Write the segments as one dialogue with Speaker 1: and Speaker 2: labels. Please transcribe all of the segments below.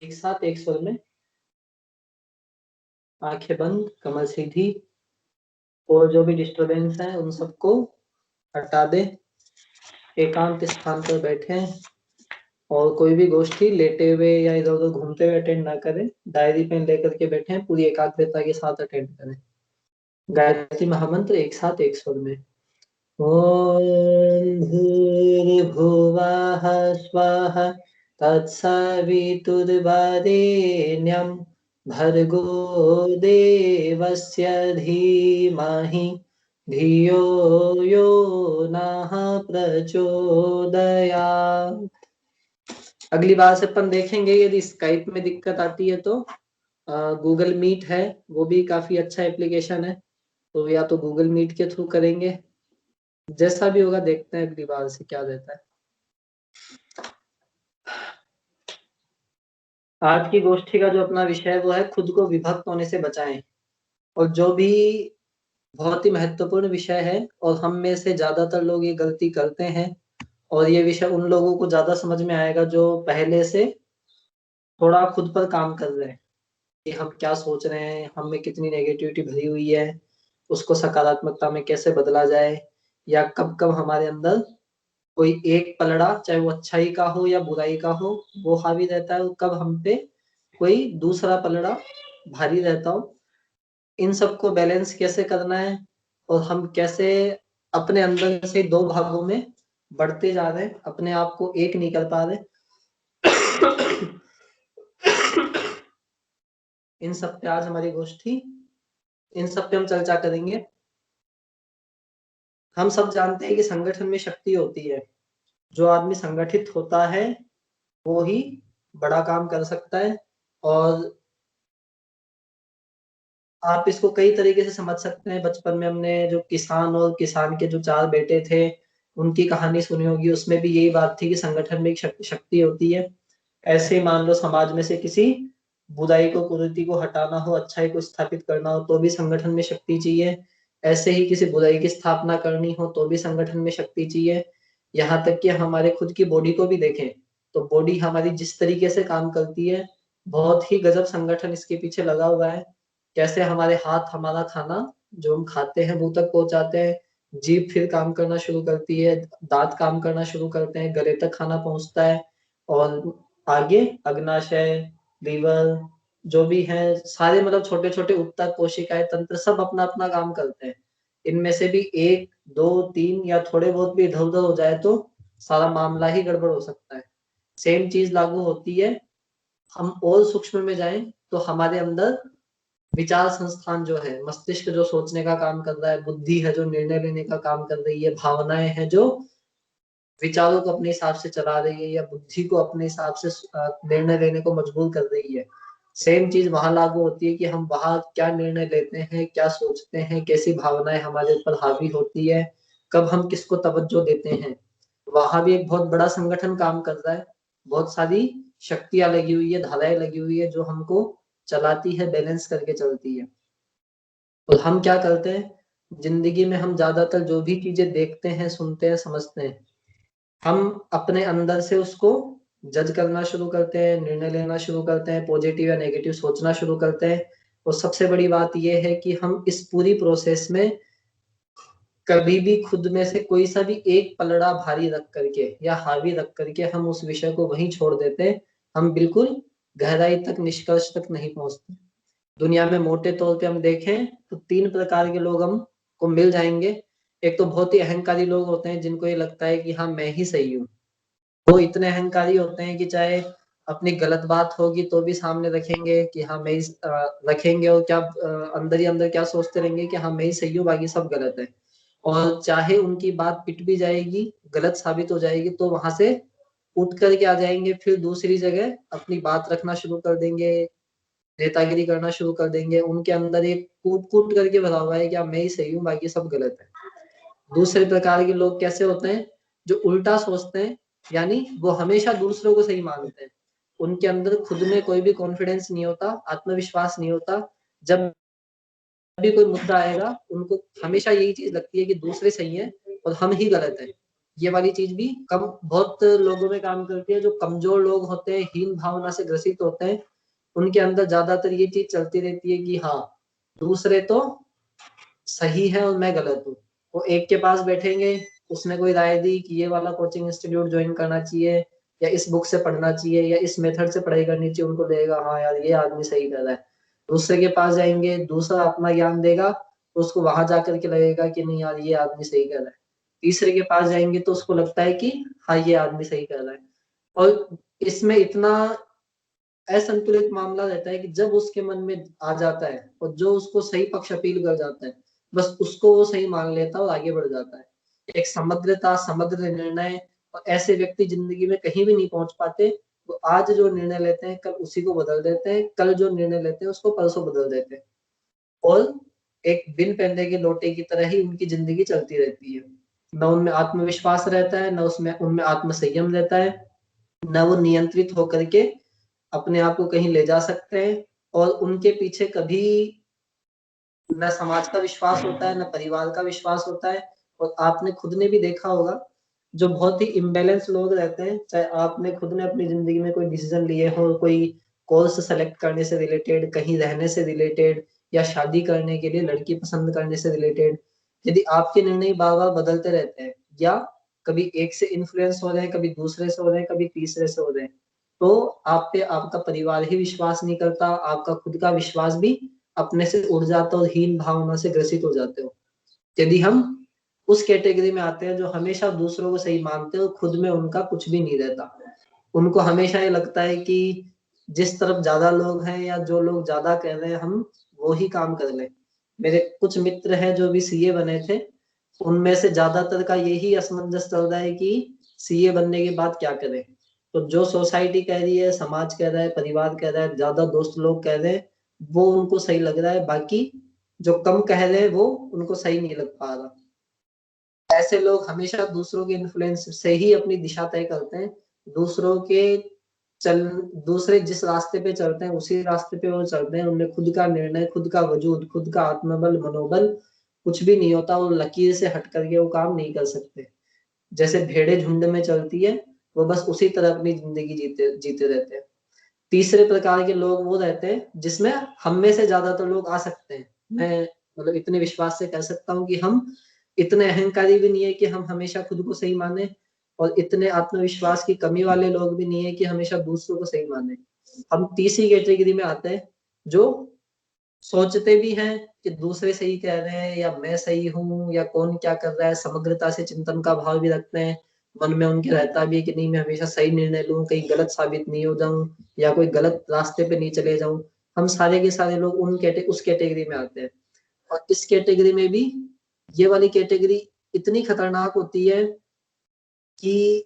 Speaker 1: एक साथ एक स्वर में, आंखें बंद, कमर सीधी, और जो भी डिस्टरबेंस है उन सबको हटा दे। एकांत स्थान पर बैठे और कोई भी गोष्ठी लेटे हुए या इधर उधर घूमते हुए अटेंड ना करें। डायरी पेन लेकर के बैठे, पूरी एकाग्रता के साथ अटेंड करें। गायत्री महामंत्र एक साथ एक स्वर में। ओम भूर्भुवः स्वः तत्सवितुर्वरेण्यं भर्गो देवस्य धीमहि धियो यो नः प्रचोदयात्। अगली बार से अपन देखेंगे, यदि स्काइप में दिक्कत आती है तो गूगल मीट है, वो भी काफी अच्छा एप्लीकेशन है, तो या तो गूगल मीट के थ्रू करेंगे, जैसा भी होगा देखते हैं अगली बार से क्या रहता है। आज की गोष्ठी का जो अपना विषय है वो है खुद को विभक्त होने से बचाएं। और जो भी बहुत ही महत्वपूर्ण विषय है, और हम में से ज्यादातर लोग ये गलती करते हैं, और ये विषय उन लोगों को ज्यादा समझ में आएगा जो पहले से थोड़ा खुद पर काम कर रहे हैं कि हम क्या सोच रहे हैं, हम में कितनी नेगेटिविटी भरी हुई है, उसको सकारात्मकता में कैसे बदला जाए, या कब कब हमारे अंदर कोई एक पलड़ा, चाहे वो अच्छाई का हो या बुराई का हो, वो हावी रहता है, और कब हम पे कोई दूसरा पलड़ा भारी रहता हो। इन सबको बैलेंस कैसे करना है, और हम कैसे अपने अंदर से दो भागों में बढ़ते जा रहे हैं, अपने आप को एक नहीं कर पा रहे, इन सब पे आज हमारी गोष्ठी, इन सब पे हम चर्चा करेंगे। हम सब जानते हैं कि संगठन में शक्ति होती है। जो आदमी संगठित होता है वो ही बड़ा काम कर सकता है। और आप इसको कई तरीके से समझ सकते हैं। बचपन में हमने जो किसान और किसान के जो चार बेटे थे उनकी कहानी सुनी होगी, उसमें भी यही बात थी कि संगठन में एक शक्ति होती है। ऐसे ही मान लो समाज में से किसी बुराई को, कुरीति को हटाना हो, अच्छाई को स्थापित करना हो तो भी संगठन में शक्ति चाहिए। ऐसे ही किसी बुराई की स्थापना करनी हो तो भी संगठन में शक्ति चाहिए। यहाँ तक कि हमारे खुद की बॉडी को भी देखें तो बॉडी हमारी जिस तरीके से काम करती है, बहुत ही गजब संगठन इसके पीछे लगा हुआ है। कैसे हमारे हाथ हमारा खाना जो हम खाते हैं मुंह तक पहुंचाते हैं, जीभ फिर काम करना शुरू करती है, दांत काम करना शुरू करते हैं, गले तक खाना पहुंचता है, और आगे अग्नाशय, लीवर, जो भी है सारे, मतलब छोटे छोटे उत्तक, कोशिकाएं, तंत्र, सब अपना अपना काम करते हैं। इनमें से भी एक, दो, तीन या थोड़े बहुत भी इधर उधर हो जाए तो सारा मामला ही गड़बड़ हो सकता है। सेम चीज लागू होती है, हम और सूक्ष्म में जाएं तो हमारे अंदर विचार संस्थान जो है, मस्तिष्क जो सोचने का काम कर रहा है, बुद्धि है जो निर्णय लेने का काम कर रही है, भावनाएं हैं जो विचारों को अपने हिसाब से चला रही है, या बुद्धि को अपने हिसाब से निर्णय लेने को मजबूर कर रही है। सेम चीज वहां लागू होती है कि हम वहां क्या निर्णय लेते हैं, क्या सोचते हैं, कैसी भावनाएं हमारे ऊपर हावी होती है, कब हम किसको तवज्जो देते हैं। वहां भी एक बहुत बड़ा संगठन काम कर रहा है। बहुत सारी शक्तियां लगी हुई है, धाराएं लगी हुई है जो हमको चलाती है, बैलेंस करके चलती है। और हम क्या करते हैं जिंदगी में, हम ज्यादातर जो भी चीजें देखते हैं, सुनते हैं, समझते हैं, हम अपने अंदर से उसको जज करना शुरू करते हैं, निर्णय लेना शुरू करते हैं, पॉजिटिव या नेगेटिव सोचना शुरू करते हैं। और सबसे बड़ी बात यह है कि हम इस पूरी प्रोसेस में कभी भी खुद में से कोई सा भी एक पलड़ा भारी रख करके या हावी रख करके हम उस विषय को वहीं छोड़ देते हैं। हम बिल्कुल गहराई तक, निष्कर्ष तक नहीं पहुंचते। दुनिया में मोटे तौर पे हम देखें तो तीन प्रकार के लोग हमको मिल जाएंगे। एक तो बहुत ही अहंकारी लोग होते हैं जिनको ये लगता है कि हाँ मैं ही सही हूँ। वो इतने अहंकारी होते हैं कि चाहे अपनी गलत बात होगी तो भी सामने रखेंगे कि हाँ मैं ही रखेंगे, और क्या अंदर ही अंदर क्या सोचते रहेंगे कि हाँ मैं ही सही हूँ, बाकी सब गलत है। और चाहे उनकी बात पिट भी जाएगी, गलत साबित हो जाएगी, तो वहां से उठ करके आ जाएंगे, फिर दूसरी जगह अपनी बात रखना शुरू कर देंगे, नेतागिरी करना शुरू कर देंगे। उनके अंदर एक कूट कूट करके भरा हुआ है कि हाँ मैं ही सही हूँ, बाकी सब गलत है। दूसरे प्रकार के लोग कैसे होते हैं, जो उल्टा सोचते हैं, यानी वो हमेशा दूसरों को सही मानते हैं। उनके अंदर खुद में कोई भी कॉन्फिडेंस नहीं होता, आत्मविश्वास नहीं होता। जब भी कोई मुद्दा आएगा उनको हमेशा यही चीज लगती है कि दूसरे सही है और हम ही गलत है। ये वाली चीज भी कम बहुत लोगों में काम करती है। जो कमजोर लोग होते हैं, हीन भावना से ग्रसित होते हैं, उनके अंदर ज्यादातर ये चीज चलती रहती है कि हाँ दूसरे तो सही है और मैं गलत हूँ। वो एक के पास बैठेंगे, उसने कोई राय दी कि ये वाला कोचिंग इंस्टीट्यूट ज्वाइन करना चाहिए, या इस बुक से पढ़ना चाहिए, या इस मेथड से पढ़ाई करनी चाहिए, उनको लगेगा हाँ यार ये आदमी सही कर रहा है। दूसरे के पास जाएंगे, दूसरा अपना ज्ञान देगा, तो उसको वहां जाकर के लगेगा कि नहीं यार ये आदमी सही कर रहा है। तीसरे के पास जाएंगे तो उसको लगता है कि हाँ ये आदमी सही कर रहा है। और इसमें इतना असंतुलित मामला रहता है कि जब उसके मन में आ जाता है और जो उसको सही पक्ष अपील कर जाता है, बस उसको वो सही मान लेता है और आगे बढ़ जाता है। एक समग्रता, समग्र निर्णय, और ऐसे व्यक्ति जिंदगी में कहीं भी नहीं पहुंच पाते। वो आज जो निर्णय लेते हैं कल उसी को बदल देते हैं, कल जो निर्णय लेते हैं उसको परसों बदल देते हैं, और एक बिन पहनने के लोटे की तरह ही उनकी जिंदगी चलती रहती है। न उनमें आत्मविश्वास रहता है, न उसमें उनमें आत्मसंयम रहता है, न वो नियंत्रित होकर के अपने आप को कहीं ले जा सकते हैं। और उनके पीछे कभी न समाज का विश्वास होता है, न परिवार का विश्वास होता है। और आपने खुद ने भी देखा होगा, जो बहुत ही इम्बैलेंस लोग रहते हैं, चाहे आपने खुद ने अपनी जिंदगी में कोई डिसीजन लिए हो, कोई कोर्स सेलेक्ट करने से रिलेटेड, कहीं रहने से रिलेटेड, या शादी करने के लिए लड़की पसंद करने से रिलेटेड, यदि आपके निर्णय बार बार बदलते रहते हैं, या कभी एक से इन्फ्लुएंस हो रहे हैं, कभी दूसरे से हो रहे हैं, कभी तीसरे से हो रहे हैं, तो आप पे आपका परिवार ही विश्वास नहीं करता, आपका खुद का विश्वास भी अपने से उड़ जाता, और हीन भावना से ग्रसित हो जाते हो। यदि हम उस कैटेगरी में आते हैं जो हमेशा दूसरों को सही मानते हैं और खुद में उनका कुछ भी नहीं रहता, उनको हमेशा ये लगता है कि जिस तरफ ज्यादा लोग हैं या जो लोग ज्यादा कह रहे हैं हम वो ही काम कर लें। मेरे कुछ मित्र हैं जो भी सीए बने थे, उनमें से ज्यादातर का यही असमंजस चल रहा है कि सीए बनने के बाद क्या करें। तो जो सोसाइटी कह रही है, समाज कह रहा है, परिवार कह रहा है, ज्यादा दोस्त लोग कह रहे हैं, वो उनको सही लग रहा है, बाकी जो कम कह रहे हैं वो उनको सही नहीं लग पा रहा। ऐसे लोग हमेशा दूसरों के इन्फ्लुएंस से ही अपनी दिशा तय करते हैं। दूसरों के चल दूसरे जिस रास्ते पे चलते हैं उसी रास्ते पे वो चलते हैं। उनमें खुद का निर्णय, खुद का वजूद, खुद का आत्मबल, मनोबल कुछ भी नहीं होता। वो लकीर से हट करके वो काम नहीं कर सकते। जैसे भेड़ें झुंड में चलती है, वो बस उसी तरह अपनी जिंदगी जीते जीते रहते हैं। तीसरे प्रकार के लोग वो रहते हैं जिसमें हम में से ज्यादातर लोग आ सकते हैं। मैं मतलब इतने विश्वास से कह सकता हूँ कि हम इतने अहंकारी भी नहीं है कि हम हमेशा खुद को सही माने, और इतने आत्मविश्वास की कमी वाले लोग भी नहीं है कि हमेशा दूसरों को सही माने। हम तीसरी कैटेगरी में आते हैं, जो सोचते भी हैं कि दूसरे सही कह रहे हैं या मैं सही हूँ या कौन क्या कर रहा है, समग्रता से चिंतन का भाव भी रखते हैं। मन में उनके रहता भी है कि नहीं मैं हमेशा सही निर्णय लूं, कहीं गलत साबित नहीं हो जाऊं, या कोई गलत रास्ते पे नहीं चले जाऊं। हम सारे के सारे लोग उस कैटेगरी में आते हैं। और इस कैटेगरी में भी ये वाली कैटेगरी इतनी खतरनाक होती है कि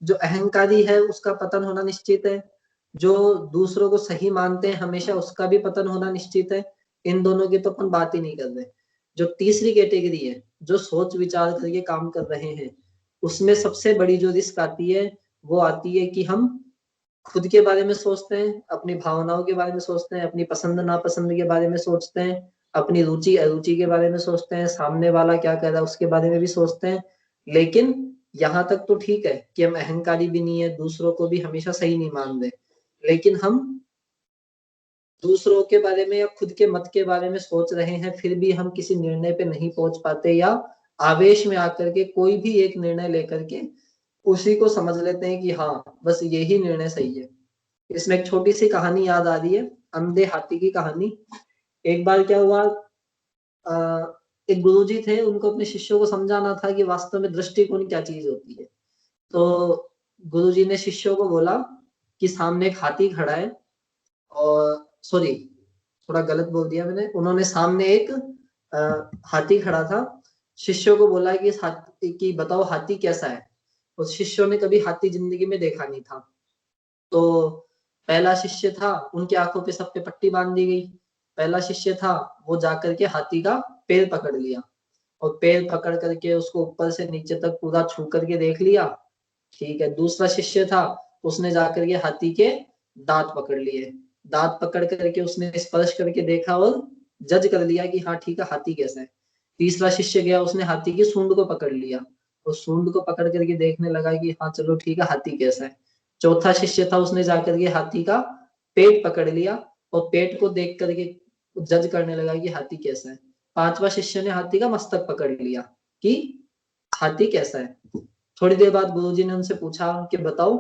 Speaker 1: जो अहंकारी है उसका पतन होना निश्चित है, जो दूसरों को सही मानते हैं हमेशा उसका भी पतन होना निश्चित है। इन दोनों की तो अपन बात ही नहीं कर रहे। जो तीसरी कैटेगरी है, जो सोच विचार करके काम कर रहे हैं, उसमें सबसे बड़ी जो रिस्क आती है वो आती है कि हम खुद के बारे में सोचते हैं, अपनी भावनाओं के बारे में सोचते हैं, अपनी पसंद नापसंद के बारे में सोचते हैं, अपनी रुचि अरुचि के बारे में सोचते हैं, सामने वाला क्या कर रहा है उसके बारे में भी सोचते हैं। लेकिन यहाँ तक तो ठीक है कि हम अहंकारी भी नहीं है, दूसरों को भी हमेशा सही नहीं मान रहे, लेकिन हम दूसरों के बारे में या खुद के मत के बारे में सोच रहे हैं, फिर भी हम किसी निर्णय पे नहीं पहुंच पाते, या आवेश में आकर के कोई भी एक निर्णय लेकर के उसी को समझ लेते हैं कि हाँ बस यही निर्णय सही है। इसमें एक छोटी सी कहानी याद आ रही है, अंधे हाथी की कहानी। एक बार क्या हुआ, एक गुरुजी थे, उनको अपने शिष्यों को समझाना था कि वास्तव में दृष्टिकोण क्या चीज होती है। तो गुरुजी ने शिष्यों को बोला कि सामने एक हाथी खड़ा है, और सॉरी थोड़ा गलत बोल दिया मैंने, उन्होंने सामने एक हाथी खड़ा था। शिष्यों को बोला कि इस हाथी की बताओ हाथी कैसा है। उस शिष्यों ने कभी हाथी जिंदगी में देखा नहीं था। तो पहला शिष्य था, उनकी आंखों पे सब पे पट्टी बांध दी गई। पहला शिष्य था, वो जाकर के हाथी का पैर पकड़ लिया, और पैर पकड़ करके उसको ऊपर से नीचे तक पूरा छू करके देख लिया। ठीक है। दूसरा शिष्य था, उसने जाकर के हाथी के दांत पकड़ लिए। दांत पकड़ करके उसने स्पर्श करके देखा और जज कर लिया कि हाँ ठीक है हाथी कैसा है। तीसरा शिष्य गया, उसने हाथी की सूंड को पकड़ लिया, वो सूंड को पकड़ करके देखने लगा कि हाँ चलो ठीक है, हाथी कैसा है। चौथा शिष्य था, उसने जाकर के हाथी का पेट पकड़ लिया और पेट को देख करके जज करने लगा कि हाथी कैसा है। पांचवा शिष्य ने हाथी का मस्तक पकड़ लिया कि हाथी कैसा है। थोड़ी देर बाद गुरुजी ने उनसे पूछा कि बताओ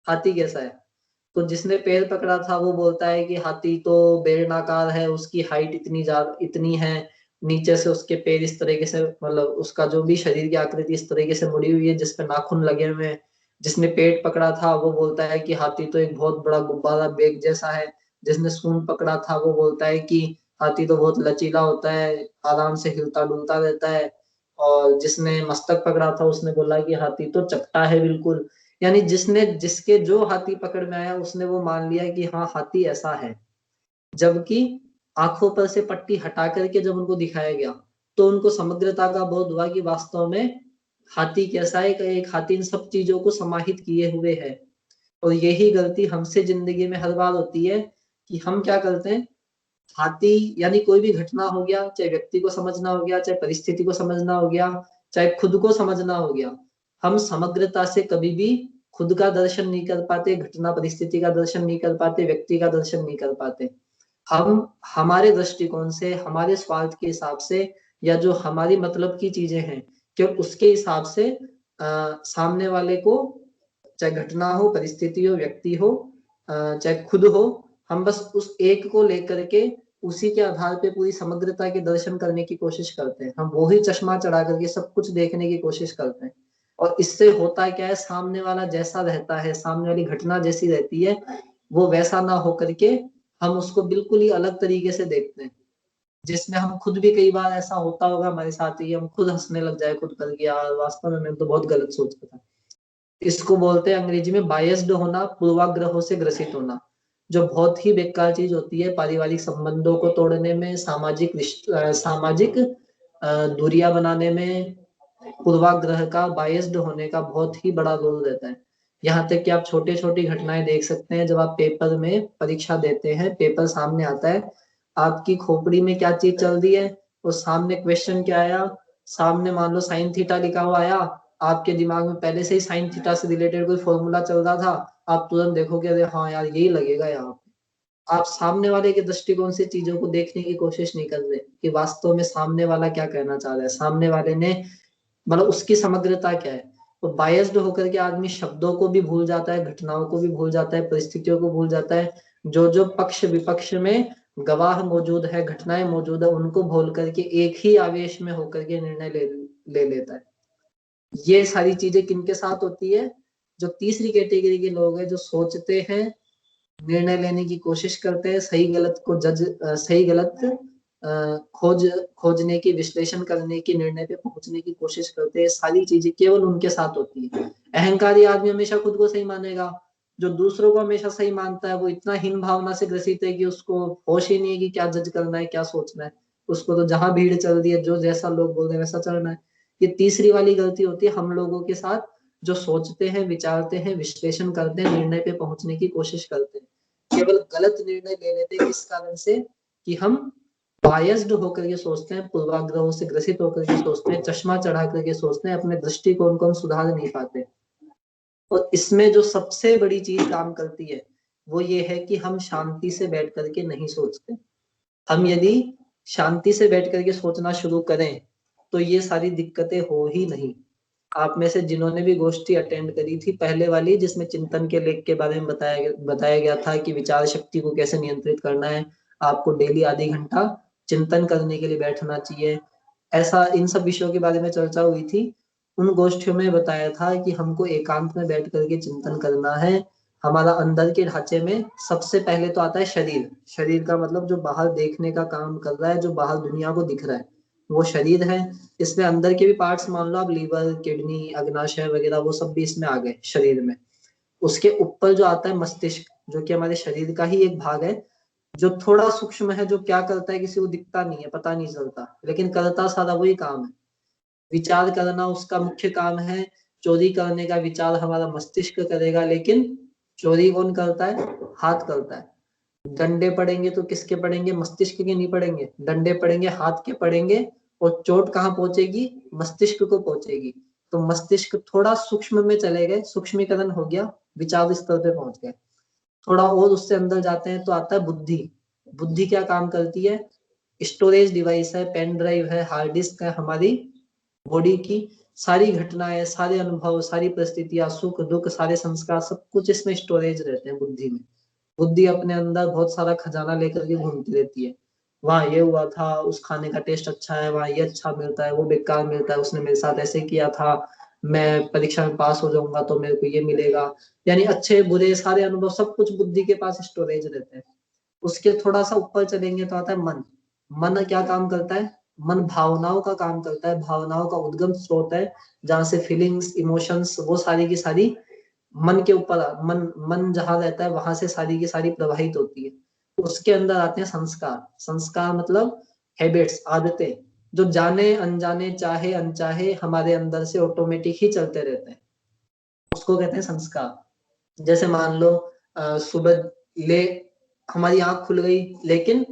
Speaker 1: हाथी कैसा है। तो जिसने पैर पकड़ा था वो बोलता है कि हाथी तो बेलनाकार है, उसकी हाइट इतनी है, नीचे से उसके पैर इस तरीके से, मतलब उसका जो भी शरीर की आकृति इस तरीके से मुड़ी हुई है जिसपे नाखून लगे हुए हैं। जिसने पेट पकड़ा था वो बोलता है कि हाथी तो एक बहुत बड़ा गुब्बारा बेग जैसा है। जिसने सूंड पकड़ा था वो बोलता है कि हाथी तो बहुत लचीला होता है, आराम से हिलता डुलता रहता है। और जिसने मस्तक पकड़ा था उसने बोला कि हाथी तो चपटा है बिल्कुल। यानी जिसने जिसके जो हाथी पकड़ में आया उसने वो मान लिया कि हाँ हाथी ऐसा है। जबकि आंखों पर से पट्टी हटा करके जब उनको दिखाया गया तो उनको समग्रता का बोध हुआ कि वास्तव में हाथी कैसा है, कि एक हाथी इन सब चीजों को समाहित किए हुए है। और यही गलती हमसे जिंदगी में हर बार होती है कि हम क्या करते हैं, हाथी यानी कोई भी घटना हो गया, चाहे व्यक्ति को समझना हो गया, चाहे परिस्थिति को समझना हो गया, चाहे खुद को समझना हो गया, हम समग्रता से कभी भी खुद का दर्शन नहीं कर पाते, घटना परिस्थिति का दर्शन नहीं कर पाते, व्यक्ति का दर्शन नहीं कर पाते। हम हमारे दृष्टिकोण से, हमारे स्वार्थ के हिसाब से, या जो हमारी मतलब की चीजें हैं केवल उसके हिसाब से सामने वाले को, चाहे घटना हो, परिस्थिति हो, व्यक्ति हो, चाहे खुद हो, हम बस उस एक को लेकर के उसी के आधार पे पूरी समग्रता के दर्शन करने की कोशिश करते हैं। हम वो ही चश्मा चढ़ा करके सब कुछ देखने की कोशिश करते हैं। और इससे होता क्या है, सामने वाला जैसा रहता है, सामने वाली घटना जैसी रहती है, वो वैसा ना हो करके हम उसको बिल्कुल ही अलग तरीके से देखते हैं। जिसमें हम खुद भी, कई बार ऐसा होता होगा हमारे साथ ही, हम खुद हंसने लग जाए खुद करके, यार वास्तव में मैं तो बहुत गलत सोचता था। इसको बोलते हैं अंग्रेजी में बायस्ड होना, पूर्वाग्रहों से ग्रसित होना, जो बहुत ही बेकार चीज होती है पारिवारिक संबंधों को तोड़ने में, सामाजिक दूरियां बनाने में। पूर्वाग्रह का, बायस्ड होने का बहुत ही बड़ा रोल रहता है। यहाँ तक कि आप छोटी छोटी घटनाएं देख सकते हैं। जब आप पेपर में परीक्षा देते हैं, पेपर सामने आता है, आपकी खोपड़ी में क्या चीज चल रही है, और सामने क्वेश्चन क्या आया, सामने मान लो साइन थीटा लिखा हुआ आया, आपके दिमाग में पहले से ही साइन थीटा से रिलेटेड कोई फॉर्मूला चल रहा था, आप तुरंत देखोगे अरे हाँ यार यही लगेगा यहाँ। आप सामने वाले के दृष्टिकोण से चीजों को देखने की कोशिश नहीं कर रहे कि वास्तव में सामने वाला क्या कहना चाह रहा है, सामने वाले ने, मतलब उसकी समग्रता क्या है। तो बायस्ड होकर के आदमी शब्दों को भी भूल जाता है, घटनाओं को भी भूल जाता है, परिस्थितियों को भूल जाता है। जो जो पक्ष विपक्ष में गवाह मौजूद है, घटनाएं मौजूद है, उनको भूल करके एक ही आवेश में होकर के निर्णय ले लेता है। ये सारी चीजें किनके साथ होती है, जो तीसरी कैटेगरी के लोग हैं, जो सोचते हैं, निर्णय लेने की कोशिश करते हैं, सही गलत खोजने की, विश्लेषण करने की, निर्णय पे पहुंचने की कोशिश करते हैं। सारी चीजें केवल उनके साथ होती है। अहंकारी आदमी हमेशा खुद को सही मानेगा। जो दूसरों को हमेशा सही मानता है वो इतना हीन भावना से ग्रसित है कि उसको होश ही नहीं है कि क्या जज करना है, क्या सोचना है। उसको तो जहां भीड़ चल रही है, जो जैसा लोग बोल रहे हैं वैसा चलना है। ये तीसरी वाली गलती होती है हम लोगों के साथ, जो सोचते हैं, विचारते हैं, विश्लेषण करते हैं, निर्णय पे पहुंचने की कोशिश करते हैं, केवल गलत निर्णय ले लेते हैं। किस कारण से, कि हम बायस्ड होकर के सोचते हैं, पूर्वाग्रहों से ग्रसित होकर के सोचते हैं, चश्मा चढ़ा करके सोचते हैं, अपने दृष्टिकोण को हम सुधार नहीं पाते। और इसमें जो सबसे बड़ी चीज काम करती है वो ये है कि हम शांति से बैठ करके नहीं सोचते। हम यदि शांति से बैठ करके सोचना शुरू करें तो ये सारी दिक्कतें हो ही नहीं। आप में से जिन्होंने भी गोष्ठी अटेंड करी थी पहले वाली, जिसमें चिंतन के लेख के बारे में बताया गया था कि विचार शक्ति को कैसे नियंत्रित करना है, आपको डेली आधी घंटा चिंतन करने के लिए बैठना चाहिए, ऐसा इन सब विषयों के बारे में चर्चा हुई थी। उन गोष्ठियों में बताया था कि हमको एकांत में बैठ करके चिंतन करना है। हमारा अंदर के ढांचे में सबसे पहले तो आता है शरीर। शरीर का मतलब जो बाहर देखने का काम कर रहा है, जो बाहर दुनिया को दिख रहा है, वो शरीर है। इसमें अंदर के भी पार्ट्स मान लो आप, लीवर, किडनी, अग्नाशय वगैरह, वो सब भी इसमें आ गए शरीर में। उसके ऊपर जो आता है मस्तिष्क, जो कि हमारे शरीर का ही एक भाग है, जो थोड़ा सूक्ष्म है, जो क्या करता है किसी को दिखता नहीं है, पता नहीं चलता, लेकिन करता सारा वही काम है। विचार करना उसका मुख्य काम है। चोरी करने का विचार हमारा मस्तिष्क करेगा, लेकिन चोरी कौन करता है, हाथ करता है। डंडे पड़ेंगे तो किसके पड़ेंगे, मस्तिष्क के नहीं पड़ेंगे, डंडे पड़ेंगे हाथ के पड़ेंगे, और चोट कहाँ पहुंचेगी, मस्तिष्क को पहुंचेगी। तो मस्तिष्क थोड़ा सूक्ष्म में चले गए, सूक्ष्मीकरण हो गया, विचार स्तर पे पहुंच गए। थोड़ा और उससे अंदर जाते हैं तो आता है बुद्धि। बुद्धि क्या काम करती है? स्टोरेज डिवाइस है, पेन ड्राइव है, हार्ड डिस्क है, हमारी बॉडी की सारी घटनाएं, सारे अनुभव, सारी परिस्थितियां, सुख दुख, सारे संस्कार, सब कुछ इसमें स्टोरेज रहते हैं बुद्धि में। बुद्धि अपने अंदर बहुत सारा खजाना लेकर के घूमती रहती है। वहाँ ये हुआ था, उस खाने का टेस्ट अच्छा है, वहाँ ये अच्छा मिलता है, वो बेकार मिलता है, उसने मेरे साथ ऐसे किया था, मैं परीक्षा में पास हो जाऊंगा तो मेरे को ये मिलेगा। यानी अच्छे बुरे सारे अनुभव, सब कुछ बुद्धि के पास स्टोरेज रहते हैं। उसके थोड़ा सा ऊपर चलेंगे तो आता है मन। मन क्या काम करता है? मन भावनाओं का काम करता है, भावनाओं का उद्गम स्रोत है, जहां से फीलिंग्स, इमोशंस, वो सारी की सारी मन के ऊपर, मन जहां रहता है वहां से सारी की सारी प्रवाहित होती है। उसके अंदर आते हैं संस्कार। संस्कार मतलब हैबिट्स, आदतें, जो जाने अनजाने, चाहे अनचाहे, हमारे अंदर से ऑटोमेटिक ही चलते रहते हैं, उसको कहते हैं संस्कार। जैसे मान लो सुबह ले हमारी आंख खुल गई, लेकिन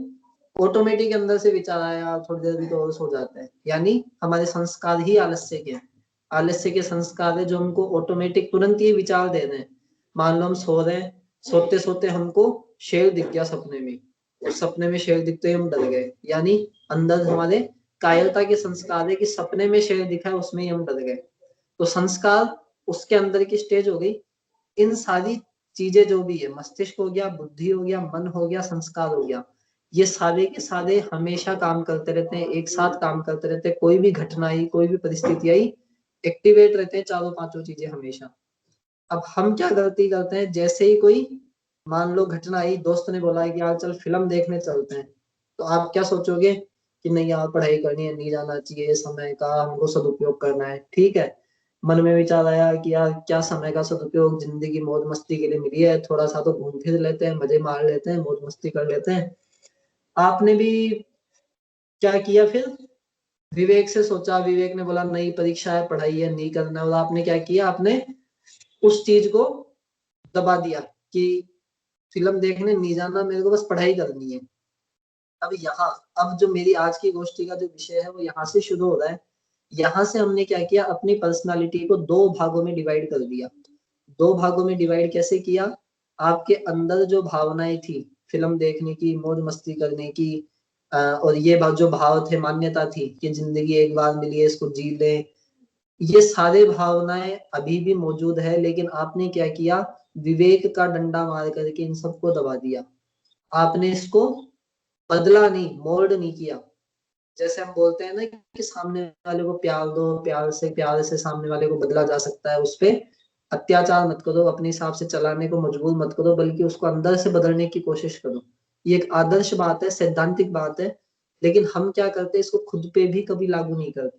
Speaker 1: ऑटोमेटिक अंदर से विचार आया, थोड़ी देर भी तो और सो जाते हैं, यानी हमारे संस्कार ही आलस्य के हैं। आलस्य के संस्कार है जो हमको ऑटोमेटिक तुरंत ये विचार दे रहे हैं। मान लो हम सो रहे हैं, सोते सोते हमको शेर दिख गया सपने में, उस सपने में शेर दिखते ही हम डर गए, यानी अंदर हमारे कायरता के संस्कार है कि सपने में शेर दिखा है, उसमें ही हम डर गए। तो संस्कार उसके अंदर की स्टेज हो गई। इन सारी चीजें जो भी है, मस्तिष्क हो गया, बुद्धि हो गया, मन हो गया, संस्कार हो गया, ये सारे के सारे हमेशा काम करते रहते हैं, एक साथ काम करते रहते हैं। कोई भी घटना आई, कोई भी परिस्थिति आई, एक्टिवेट रहते हैं चारों पांचों चीजें हमेशा। अब हम क्या गलती करते हैं, जैसे ही कोई मान लो घटना आई, दोस्त ने बोला है कि यार चल फिल्म देखने चलते हैं, तो आप क्या सोचोगे कि नहीं यार पढ़ाई करनी है, नहीं जाना चाहिए, समय का हमको सदुपयोग करना है, ठीक है। मन में विचार आया कि यार क्या समय का सदुपयोग, जिंदगी मौज मस्ती के लिए मिली है, थोड़ा सा तो घूम फिर लेते हैं, मजे मार लेते हैं, मौज मस्ती कर लेते हैं। आपने भी क्या किया फिर? विवेक से सोचा, विवेक ने बोला नहीं परीक्षा है, पढ़ाई है, नहीं करना है, और आपने क्या किया, आपने उस चीज को दबा दिया कि फिल्म देखने नहीं जाना, मेरे को बस पढ़ाई करनी है। अब यहाँ, अब जो मेरी आज की गोष्ठी का जो विषय है वो यहाँ से शुरू हो रहा है। यहाँ से हमने क्या किया, अपनी पर्सनालिटी को दो भागों में डिवाइड कर दिया। दो भागों में डिवाइड कैसे किया? आपके अंदर जो भावनाएं थी फिल्म देखने की, मौज मस्ती करने की, और ये जो भाव थे, मान्यता थी कि जिंदगी एक बार मिली है, इसको जी ले, ये सारे भावनाएं अभी भी मौजूद है, लेकिन आपने क्या किया, विवेक का डंडा मार करके इन सबको दबा दिया। आपने इसको बदला नहीं, मोल्ड नहीं किया। जैसे हम बोलते हैं ना कि सामने वाले को प्यार दो, प्यार से सामने वाले को बदला जा सकता है, उस पे अत्याचार मत करो, अपने हिसाब से चलाने को मजबूर मत करो, बल्कि उसको अंदर से बदलने की कोशिश करो। ये एक आदर्श बात है, सैद्धांतिक बात है, लेकिन हम क्या करते हैं, इसको खुद पे भी कभी लागू नहीं करते।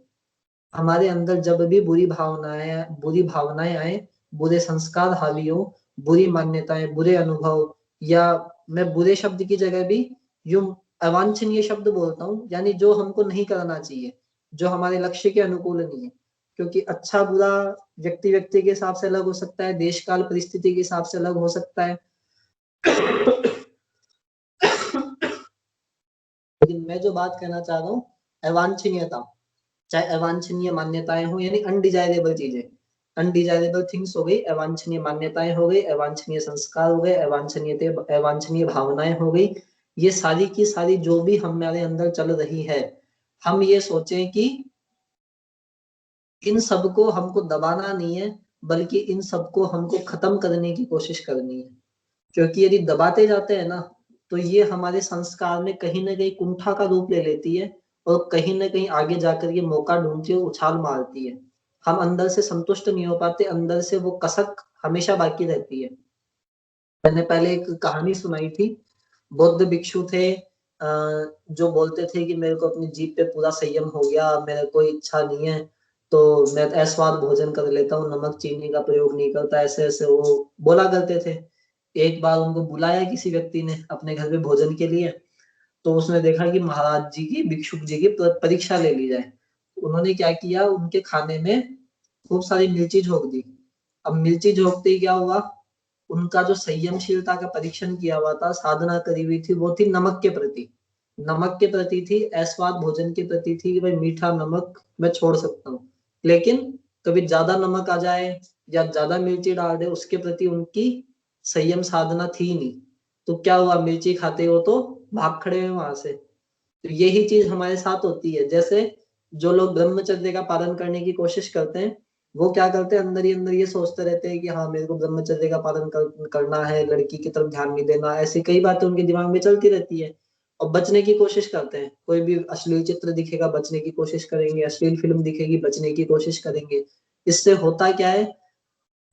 Speaker 1: हमारे अंदर जब भी बुरी भावनाएं आए, बुरे संस्कार हावी हो, बुरी मान्यताएं, बुरे अनुभव, या मैं बुरे शब्द की जगह भी यूं अवांछनीय शब्द बोलता हूँ, यानी जो हमको नहीं करना चाहिए, जो हमारे लक्ष्य के अनुकूल नहीं है। क्योंकि अच्छा बुरा व्यक्ति व्यक्ति के हिसाब से अलग हो सकता है, देश काल परिस्थिति के हिसाब से अलग हो सकता है। लेकिन मैं जो बात कहना चाह रहा हूँ, अवांछनीयता, चाहे अवांछनीय मान्यताएं हो, यानी अनडिजायरेबल चीजें, अनडिजायरेबल थिंग्स हो गई, अवांछनीय मान्यताएं हो गई, अवांछनीय संस्कार हो गए, अवांछनीय भावनाएं हो गई, ये सारी की सारी जो भी हमारे अंदर चल रही है, हम ये सोचें कि इन सबको हमको दबाना नहीं है, बल्कि इन सबको हमको खत्म करने की कोशिश करनी है। क्योंकि यदि दबाते जाते हैं ना, तो ये हमारे संस्कार में कहीं ना कहीं कुंठा का रूप ले लेती है, और कहीं ना कहीं आगे जाकर ये मौका ढूंढती है, उछाल मारती है। हम अंदर से संतुष्ट नहीं हो पाते, अंदर से वो कसक हमेशा बाकी रहती है। मैंने पहले एक कहानी सुनाई थी। बौद्ध भिक्षु थे, जो बोलते थे कि मेरे को अपनी जीभ पे पूरा संयम हो गया, मेरे कोई इच्छा नहीं है, तो मैं अस्वाद भोजन कर लेता हूँ, नमक चीनी का प्रयोग नहीं करता, ऐसे ऐसे वो बोला करते थे। एक बार उनको बुलाया किसी व्यक्ति ने अपने घर पे भोजन के लिए, तो उसने देखा कि महाराज जी की, भिक्षुक जी की परीक्षा ले ली जाए। उन्होंने क्या किया, उनके खाने में खूब सारी मिर्ची झोंक दी। अब मिर्ची झोंकते ही क्या हुआ, उनका जो संयमशीलता का परीक्षण किया हुआ था, साधना करी हुई थी, वो थी नमक के प्रति। नमक के प्रति थी, अस्वाद भोजन के प्रति थी कि भाई मीठा नमक मैं छोड़ सकता हूँ। लेकिन कभी ज्यादा नमक आ जाए या ज्यादा मिर्ची डाल दे, उसके प्रति उनकी संयम साधना थी नहीं। तो क्या हुआ, मिर्ची खाते हो तो भाग खड़े हुए वहां से। तो यही चीज हमारे साथ होती है। जैसे जो लोग ब्रह्मचर्य का पालन करने की कोशिश करते हैं, वो क्या करते हैं, अंदर ही अंदर ये सोचते रहते हैं कि हाँ मेरे को ब्रह्मचर्य का पालन करना है, लड़की की तरफ ध्यान नहीं देना, ऐसी कई बातें उनके दिमाग में चलती रहती है। और बचने की कोशिश करते हैं, कोई भी अश्लील चित्र दिखेगा बचने की कोशिश करेंगे, अश्लील फिल्म दिखेगी बचने की कोशिश करेंगे। इससे होता क्या है,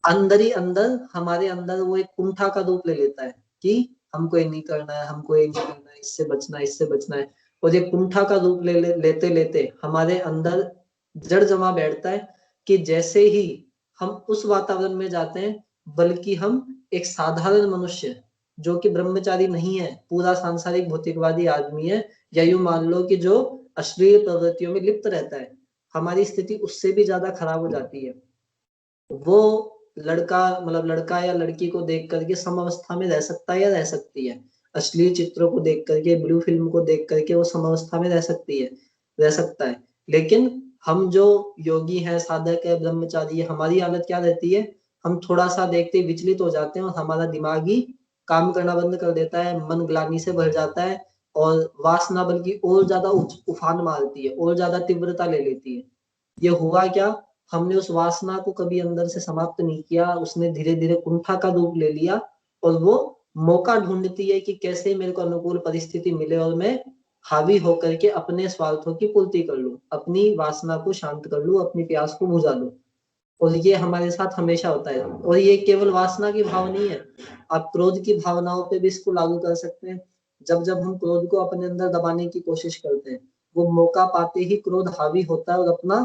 Speaker 1: अंदर ही अंदर हमारे अंदर वो एक कुंठा का रूप ले लेता है कि हमको ये नहीं करना है, हमको ये नहीं करना है, इससे बचना है, इससे बचना है। और ये कुंठा का रूप लेते लेते हमारे अंदर जड़ जमा बैठता है कि जैसे ही हम उस वातावरण में जाते हैं, बल्कि हम एक साधारण मनुष्य जो कि ब्रह्मचारी नहीं है, पूरा सांसारिक भौतिकवादी आदमी है, या यूं मान लो कि जो अश्लील प्रवृत्तियों में लिप्त रहता है, हमारी स्थिति उससे भी ज्यादा खराब हो जाती है। वो लड़का मतलब लड़का या लड़की को देख करके सम अवस्था में रह सकता है या रह सकती है, अश्लील चित्रों को देख करके, ब्लू फिल्म को देख करके वो सम अवस्था में रह सकती है, रह सकता है। लेकिन हम जो योगी हैं, साधक है, ब्रह्मचारी है, हमारी हालत क्या रहती है, हम थोड़ा सा देखते ही विचलित हो जाते हैं और हमारा दिमाग ही काम करना बंद कर देता है, मन ग्लानि से भर जाता है, और वासना बल्कि और ज्यादा उफान मारती है, और ज्यादा तीव्रता ले लेती है। ये हुआ क्या, हमने उस वासना को कभी अंदर से समाप्त नहीं किया, उसने धीरे धीरे कुंठा का रूप ले लिया, और वो मौका ढूंढती है कि कैसे मेरे को अनुकूल परिस्थिति मिले और मैं हावी होकर के अपने स्वार्थों की पूर्ति कर लूं, अपनी वासना को शांत कर लूं, अपनी प्यास को बुझा लूं। और ये हमारे साथ हमेशा होता है। और ये केवल वासना की भाव नहीं है, आप क्रोध की भावनाओं पे भी इसको लागू कर सकते हैं। जब जब हम क्रोध को अपने अंदर दबाने की कोशिश करते हैं, वो मौका पाते ही क्रोध हावी होता है और अपना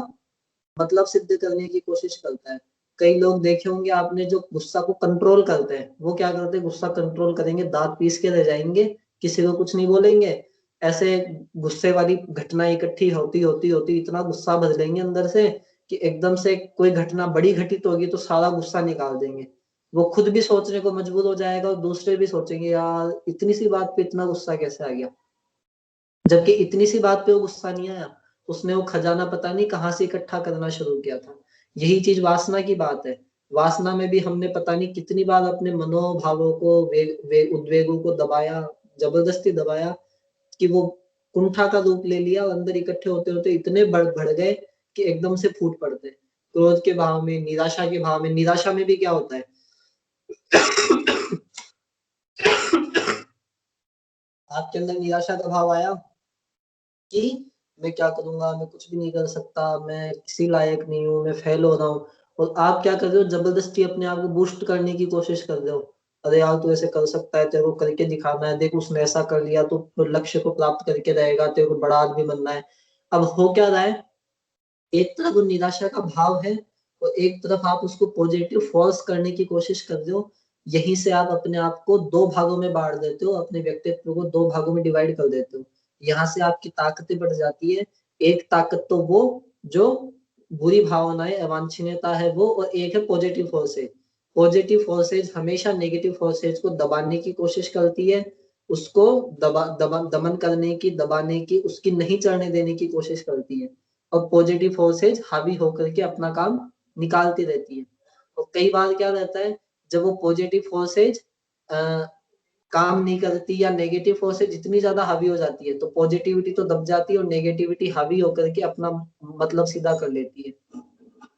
Speaker 1: मतलब सिद्ध करने की कोशिश करता है। कई लोग देखे होंगे आपने जो गुस्सा को कंट्रोल करते हैं, वो क्या करते हैं, गुस्सा कंट्रोल करेंगे, दांत पीस के रह जाएंगे, किसी को कुछ नहीं बोलेंगे। ऐसे गुस्से वाली घटना इकट्ठी होती होती होती इतना गुस्सा भर लेंगे अंदर से कि एकदम से कोई घटना बड़ी घटित होगी तो सारा गुस्सा निकाल देंगे। वो खुद भी सोचने को मजबूर हो जाएगा और दूसरे भी सोचेंगे यार इतनी सी बात पे इतना गुस्सा कैसे आ गया। जबकि इतनी सी बात पे वो गुस्सा नहीं आया, उसने वो खजाना पता नहीं कहाँ से इकट्ठा करना शुरू किया था। यही चीज वासना की बात है। वासना में भी हमने पता नहीं कितनी बार अपने मनोभावों को, उद्वेगों को दबाया, जबरदस्ती दबाया, कि वो कुंठा का रूप ले लिया और अंदर इकट्ठे होते होते इतने बढ़ गए कि एकदम से फूट पड़ते। क्रोध के भाव में, निराशा के भाव में, निराशा में भी क्या होता है आपके अंदर निराशा का भाव आया कि मैं क्या करूंगा, मैं कुछ भी नहीं कर सकता, मैं किसी लायक नहीं हूँ, मैं फेल हो रहा हूँ। और आप क्या कर रहे हो, जबरदस्ती अपने आप को बूस्ट करने की कोशिश कर रहे हो। अरे यार तू ऐसे कर सकता है, तेरे को करके दिखाना है, देख उसने ऐसा कर लिया, तो लक्ष्य को प्राप्त करके रहेगा, तेरे को बड़ा आदमी बनना है। अब हो क्या रहा है, एक तरफ वो निराशा का भाव है और एक तरफ आप उसको पॉजिटिव फोर्स करने की कोशिश कर रहे हो। यहीं से आप अपने आप को दो भागों में बांट देते हो, अपने व्यक्तित्व को दो भागों में डिवाइड कर देते हो। यहाँ से आपकी ताकतें बढ़ जाती है। एक ताकत तो वो जो बुरी भावनाएं, अवांछनीयता है वो, और एक है पॉजिटिव फोर्सेज। पॉजिटिव फोर्सेज हमेशा नेगेटिव फोर्सेज को दबाने की कोशिश करती है, उसको दमन करने की, दबाने की, उसकी नहीं चढ़ने देने की कोशिश करती है। और पॉजिटिव फोर्सेज हावी होकर के अपना काम निकालती रहती है। और कई बार क्या रहता है, जब वो पॉजिटिव फोर्सेज काम नहीं करती या नेगेटिव फोर्सेज जितनी ज्यादा हावी हो जाती है, तो पॉजिटिविटी तो दब जाती है और नेगेटिविटी हावी होकर के अपना मतलब सीधा कर लेती है।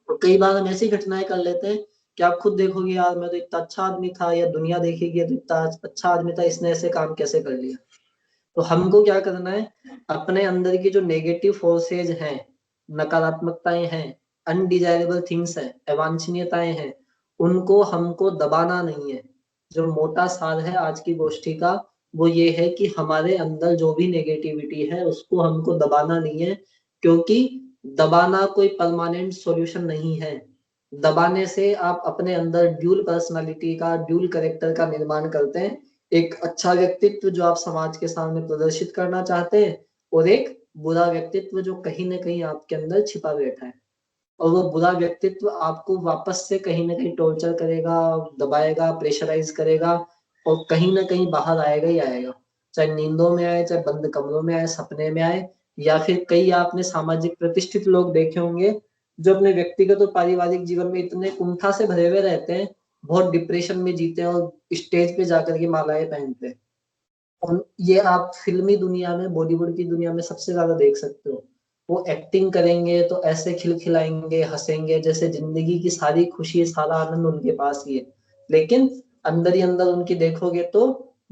Speaker 1: और कई बार हम ऐसी घटनाएं कर लेते हैं कि आप खुद देखोगे यार मैं तो इतना अच्छा आदमी था, या दुनिया देखेगी तो इतना अच्छा आदमी था, इसने ऐसे काम कैसे कर लिया। तो हमको क्या करना है, अपने अंदर की जो नेगेटिव फोर्सेज हैं, नकारात्मकताएं हैं, अनडिजायरेबल थिंग्स हैं, अवांछनीयताएं हैं, उनको हमको दबाना नहीं है। जो मोटा सार है आज की गोष्ठी का, वो ये है कि हमारे अंदर जो भी नेगेटिविटी है उसको हमको दबाना नहीं है। क्योंकि दबाना कोई परमानेंट सॉल्यूशन नहीं है। दबाने से आप अपने अंदर ड्यूल पर्सनालिटी का, ड्यूल कैरेक्टर का निर्माण करते हैं। एक अच्छा व्यक्तित्व जो आप समाज के सामने प्रदर्शित करना चाहते हैं, और एक बुरा व्यक्तित्व जो कहीं ना कहीं आपके अंदर छिपा बैठा है। और वो बुरा व्यक्तित्व आपको वापस से कहीं ना कहीं टॉर्चर करेगा, दबाएगा, प्रेशराइज करेगा, और कहीं ना कहीं बाहर आएगा ही आएगा। चाहे नींदों में आए, चाहे बंद कमरों में आए, सपने में आए, या फिर कई आपने सामाजिक प्रतिष्ठित लोग देखे होंगे जो अपने व्यक्तिगत और पारिवारिक जीवन में इतने कुंठा से भरे हुए रहते हैं, बहुत डिप्रेशन में जीते हैं और स्टेज पे जाकर के मालाएं पहनते हैं। और ये आप फिल्मी दुनिया में, बॉलीवुड की दुनिया में सबसे ज्यादा देख सकते हो। वो एक्टिंग करेंगे तो ऐसे खिलखिलाएंगे, हंसेंगे, जैसे जिंदगी की सारी खुशी, सारा आनंद उनके पास ही है। लेकिन अंदर ही अंदर उनकी देखोगे तो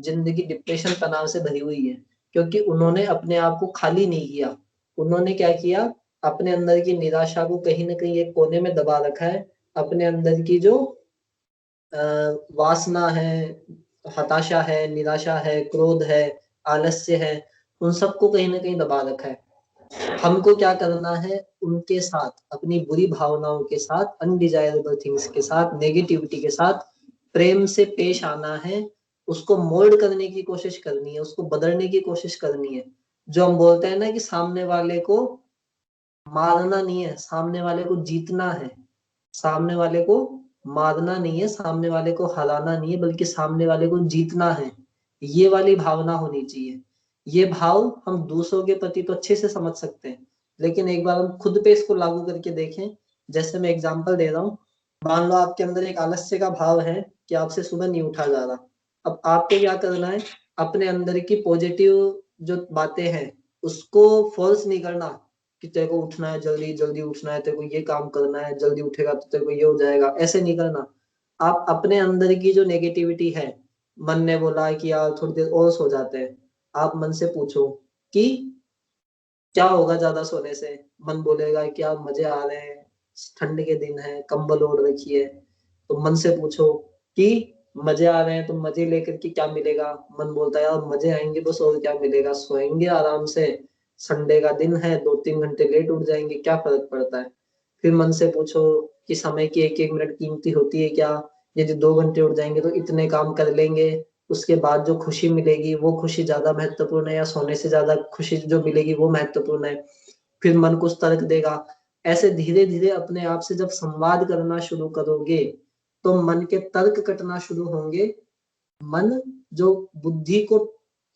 Speaker 1: जिंदगी डिप्रेशन, तनाव से भरी हुई है, क्योंकि उन्होंने अपने आप को खाली नहीं किया। उन्होंने क्या किया, अपने अंदर की निराशा को कहीं ना कहीं एक कोने में दबा रखा है। अपने अंदर की जो वासना है, हताशा है, निराशा है, क्रोध है, आलस्य है, उन सबको कहीं ना कहीं दबा रखा है। हमको क्या करना है, उनके साथ, अपनी बुरी भावनाओं के साथ, अनडिजायरेबल थिंग्स के साथ, नेगेटिविटी के साथ प्रेम से पेश आना है। उसको मोल्ड करने की कोशिश करनी है, उसको बदलने की कोशिश करनी है। जो हम बोलते हैं ना कि सामने वाले को मारना नहीं है, सामने वाले को जीतना है। सामने वाले को मारना नहीं है, सामने वाले को हराना नहीं है, बल्कि सामने वाले को जीतना है। ये वाली भावना होनी चाहिए। ये भाव हम दूसरों के प्रति तो अच्छे से समझ सकते हैं, लेकिन एक बार हम खुद पे इसको लागू करके देखें। जैसे मैं एग्जांपल दे रहा हूँ, मान लो आपके अंदर एक आलस्य का भाव है कि आपसे सुबह नहीं उठा जा रहा। अब आपको क्या करना है, अपने अंदर की पॉजिटिव जो बातें हैं उसको फोर्स नहीं करना कि तेरे को उठना है, जल्दी जल्दी उठना है, तेरे को ये काम करना है, जल्दी उठेगा तो तेरे को ये हो जाएगा, ऐसे नहीं करना। आप अपने अंदर की जो नेगेटिविटी है, मन ने बोला कि यार थोड़ी देर और सो जाते हैं, आप मन से पूछो कि क्या होगा ज्यादा सोने से। मन बोलेगा कि यार मजे आ रहे हैं, ठंड के दिन है, कंबल ओढ़ रखी है। तो मन से पूछो कि मजे आ रहे हैं, तो मजे लेकर के क्या मिलेगा। मन बोलता है यार मजे आएंगे बस, और क्या मिलेगा, सोएंगे आराम से, संडे का दिन है, 2-3 घंटे लेट उठ जाएंगे, क्या फर्क पड़ता है। फिर मन से पूछो कि समय की एक एक मिनट कीमती होती है क्या, यदि 2 घंटे उठ जाएंगे तो इतने काम कर लेंगे, उसके बाद जो खुशी मिलेगी वो खुशी ज्यादा महत्वपूर्ण है या सोने से ज्यादा खुशी जो मिलेगी वो महत्वपूर्ण है। फिर मन कुछ तर्क देगा। ऐसे धीरे धीरे अपने आप से जब संवाद करना शुरू करोगे तो मन के तर्क कटना शुरू होंगे। मन जो बुद्धि को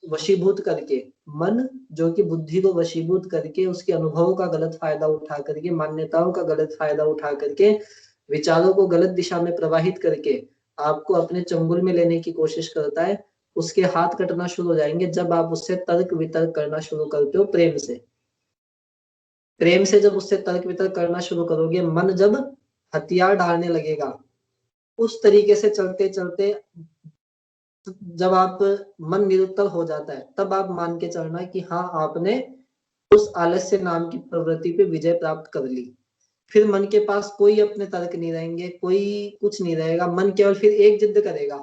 Speaker 1: वशीभूत करके, मन जो कि बुद्धि को वशीभूत करके उसके अनुभवों का गलत फायदा उठा करके, मान्यताओं का गलत फायदा उठा करके, विचारों को गलत दिशा में प्रवाहित करके आपको अपने चंगुल में लेने की कोशिश करता है, उसके हाथ कटना शुरू हो जाएंगे जब आप उससे तर्क वितर्क करना शुरू करते हो प्रेम से। प्रेम से जब उससे तर्क वितर्क करना शुरू करोगे, मन जब हथियार डालने लगेगा, उस तरीके से चलते चलते जब आप, मन निरुत्तर हो जाता है, तब आप मान के चलना कि हाँ आपने उस आलस्य नाम की प्रवृत्ति पे विजय प्राप्त कर ली। फिर मन के पास कोई अपने तर्क नहीं रहेंगे, कोई कुछ नहीं रहेगा। मन केवल फिर एक जिद करेगा,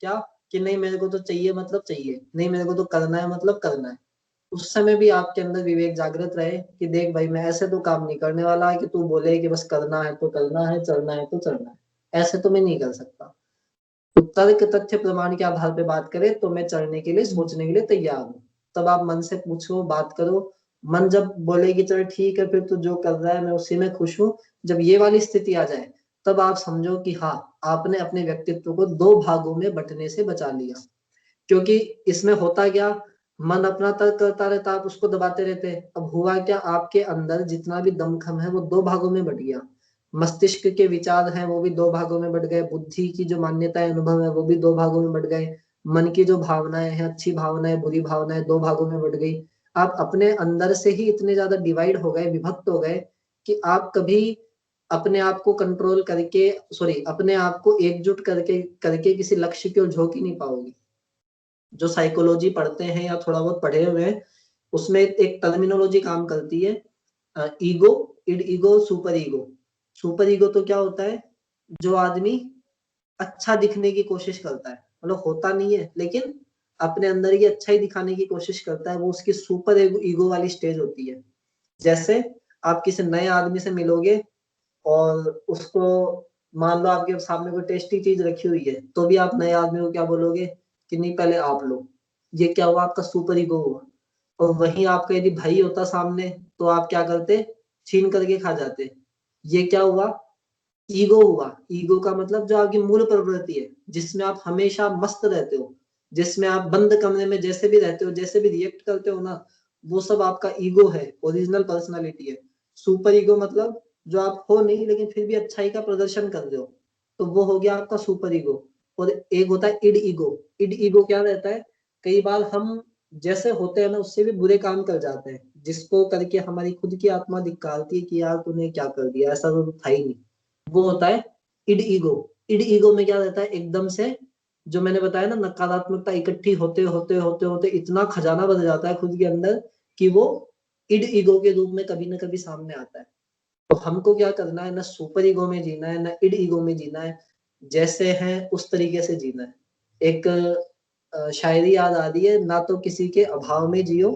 Speaker 1: क्या, कि नहीं मेरे को तो चाहिए मतलब चाहिए, नहीं मेरे को तो करना है मतलब करना है। उस समय भी आपके अंदर विवेक जागृत रहे कि देख भाई मैं ऐसे तो काम नहीं करने वाला कि तू बोले कि बस करना है तो करना है, चलना है तो चलना है, ऐसे तो मैं नहीं कर सकता। तो तर्क तथ्य प्रमाण के आधार पे बात करें तो मैं चलने के लिए, सोचने के लिए तैयार हूँ। तब आप मन से पूछो, बात करो। मन जब बोले कि चल ठीक है फिर तू जो कर रहा है मैं उसी में खुश हूँ, जब ये वाली स्थिति आ जाए तब आप समझो कि हाँ आपने अपने व्यक्तित्व को दो भागों में बंटने से बचा लिया। क्योंकि इसमें होता क्या, मन अपना तर्क करता रहता, आप उसको दबाते रहते। अब हुआ क्या, आपके अंदर जितना भी दमखम है वो दो भागों में बट गया। मस्तिष्क के विचार हैं वो भी दो भागों में बट गए, बुद्धि की जो मान्यताएं, अनुभव है वो भी दो भागों में बट गए, मन की जो भावनाएं हैं, अच्छी भावनाएं, बुरी भावनाएं, दो भागों में बट गई। आप अपने अंदर से ही इतने ज्यादा डिवाइड हो गए, विभक्त हो गए कि आप कभी अपने आप को कंट्रोल करके, सॉरी, अपने आप को एकजुट करके करके किसी लक्ष्य की ओर झोंक ही नहीं पाओगे। जो साइकोलॉजी पढ़ते हैं या थोड़ा बहुत पढ़े हुए हैं, उसमें एक टर्मिनोलॉजी काम करती है, ego, end ego, super ego. Super ego तो क्या होता है, जो आदमी अच्छा दिखने की कोशिश करता है, मतलब होता नहीं है लेकिन अपने अंदर की अच्छाई दिखाने की कोशिश करता है, वो उसकी सुपर ईगो वाली स्टेज होती है। जैसे आप किसी नए आदमी से मिलोगे और उसको, मान लो आपके सामने कोई टेस्टी चीज रखी हुई है, तो भी आप नए आदमी को क्या बोलोगे कि नहीं पहले आप लो। ये क्या हुआ, आपका सुपर ईगो हुआ। और वहीं आपका यदि भाई होता सामने तो आप क्या करते, छीन करके खा जाते। ये क्या हुआ, ईगो हुआ। ईगो का मतलब जो आपकी मूल प्रवृत्ति है, जिसमें आप हमेशा मस्त रहते हो, जिसमें आप बंद कमरे में जैसे भी रहते हो, जैसे भी रिएक्ट करते हो ना, वो सब आपका ईगो है, ओरिजिनल पर्सनालिटी है। सुपर ईगो मतलब जो आप हो नहीं लेकिन फिर भी अच्छाई का प्रदर्शन कर रहे हो, तो वो हो गया आपका सुपर ईगो। और एक होता है इड ईगो। इड ईगो क्या रहता है, कई बार हम जैसे होते हैं ना उससे भी बुरे काम कर जाते हैं, जिसको करके हमारी खुद की आत्मा धिक्कारती है कि यार तूने क्या कर दिया, ऐसा तो था ही नहीं। वो होता है इड ईगो। इड ईगो में क्या रहता है, एकदम से जो मैंने बताया ना, नकारात्मकता इकट्ठी होते होते होते होते इतना खजाना बन जाता है खुद के अंदर कि वो इड ईगो के रूप में कभी ना कभी सामने आता है। तो हमको क्या करना है, ना सुपर ईगो में जीना है ना इड ईगो में जीना है, जैसे हैं उस तरीके से जीना है। एक शायरी याद आ रही है, ना तो किसी के अभाव में जियो,